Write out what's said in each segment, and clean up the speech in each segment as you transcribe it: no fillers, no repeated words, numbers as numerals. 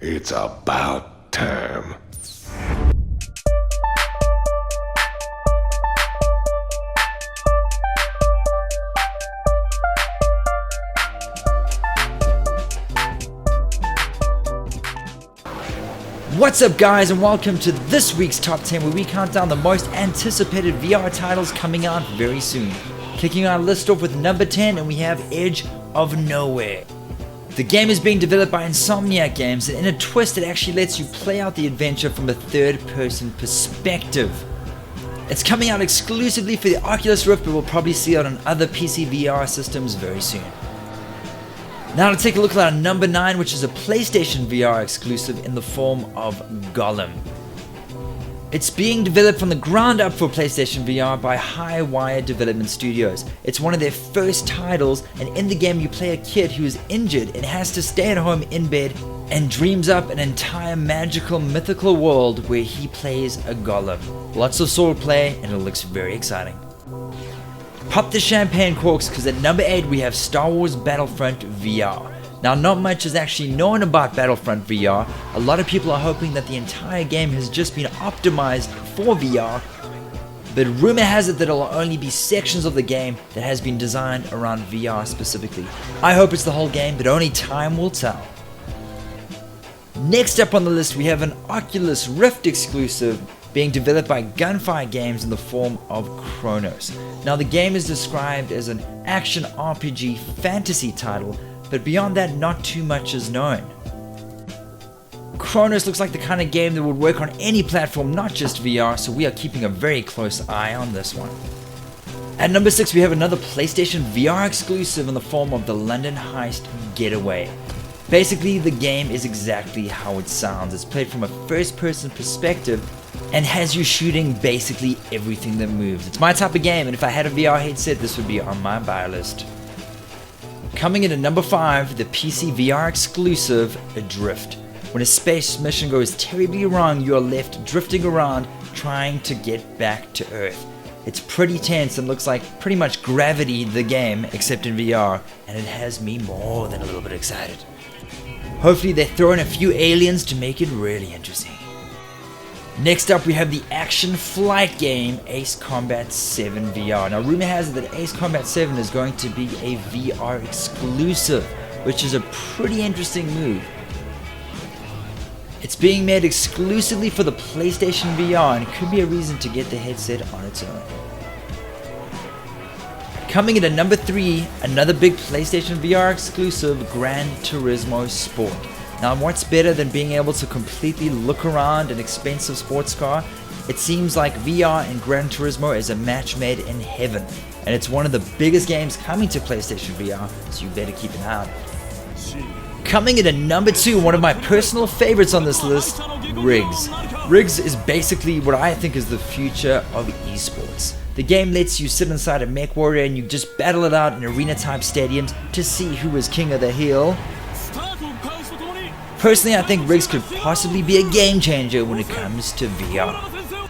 It's about time. What's up guys, and welcome to this week's Top 10, where we count down the most anticipated VR titles coming out very soon. Kicking our list off with number 10, and we have Edge of Nowhere. The game is being developed by Insomniac Games, and in a twist it actually lets you play out the adventure from a third-person perspective. It's coming out exclusively for the Oculus Rift, but we'll probably see it on other PC VR systems very soon. Now to take a look at our number 9, which is a PlayStation VR exclusive in the form of GOLEM. It's being developed from the ground up for PlayStation VR by Highwire Development Studios. It's one of their first titles, and in the game you play a kid who is injured and has to stay at home in bed and dreams up an entire magical mythical world where he plays a golem. Lots of sword play, and it looks very exciting. Pop the champagne corks, because at number 8 we have Star Wars Battlefront VR. Now, not much is actually known about Battlefront VR. A lot of people are hoping that the entire game has just been optimized for VR, but rumor has it that it'll only be sections of the game that has been designed around VR specifically. I hope it's the whole game, but only time will tell. Next up on the list we have an Oculus Rift exclusive being developed by Gunfire Games in the form of CHRONOS. Now, the game is described as an action RPG fantasy title, but beyond that not too much is known. CHRONOS looks like the kind of game that would work on any platform, not just VR, so we are keeping a very close eye on this one. At number 6 we have another PlayStation VR exclusive in the form of the London Heist Getaway. Basically, the game is exactly how it sounds. It's played from a first-person perspective and has you shooting basically everything that moves. It's my type of game, and if I had a VR headset, this would be on my buy list. Coming in at number 5, the PC VR exclusive, ADRIFT. When a space mission goes terribly wrong, you are left drifting around trying to get back to Earth. It's pretty tense and looks like pretty much Gravity the game, except in VR, and it has me more than a little bit excited. Hopefully they throw in a few aliens to make it really interesting. Next up we have the action flight game Ace Combat 7 VR. Now, rumor has it that Ace Combat 7 is going to be a VR exclusive, which is a pretty interesting move. It's being made exclusively for the PlayStation VR, and it could be a reason to get the headset on its own. Coming in at number 3, another big PlayStation VR exclusive, Gran Turismo Sport. Now, what's better than being able to completely look around an expensive sports car? It seems like VR and Gran Turismo is a match made in heaven, and it's one of the biggest games coming to PlayStation VR, so you better keep an eye out. Coming in at number 2, one of my personal favorites on this list, Rigs. Rigs is basically what I think is the future of esports. The game lets you sit inside a mech warrior and you just battle it out in arena-type stadiums to see who is king of the hill. Personally, I think Rigs could possibly be a game changer when it comes to VR.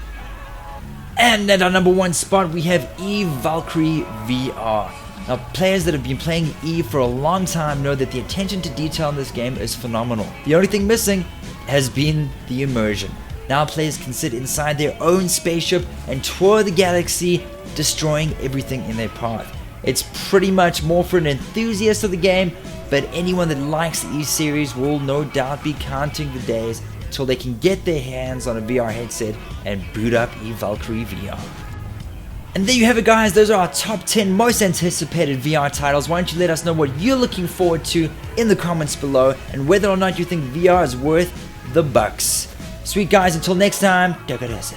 And at our number 1 spot, we have Valkyrie VR. Now, players that have been playing Eve for a long time know that the attention to detail in this game is phenomenal. The only thing missing has been the immersion. Now players can sit inside their own spaceship and tour the galaxy, destroying everything in their path. It's pretty much more for an enthusiast of the game, but anyone that likes the Eve series will no doubt be counting the days till they can get their hands on a VR headset and boot up Valkyrie VR. And there you have it guys, those are our top 10 most anticipated VR titles. Why don't you let us know what you're looking forward to in the comments below, and whether or not you think VR is worth the bucks. Sweet guys, until next time, take it easy.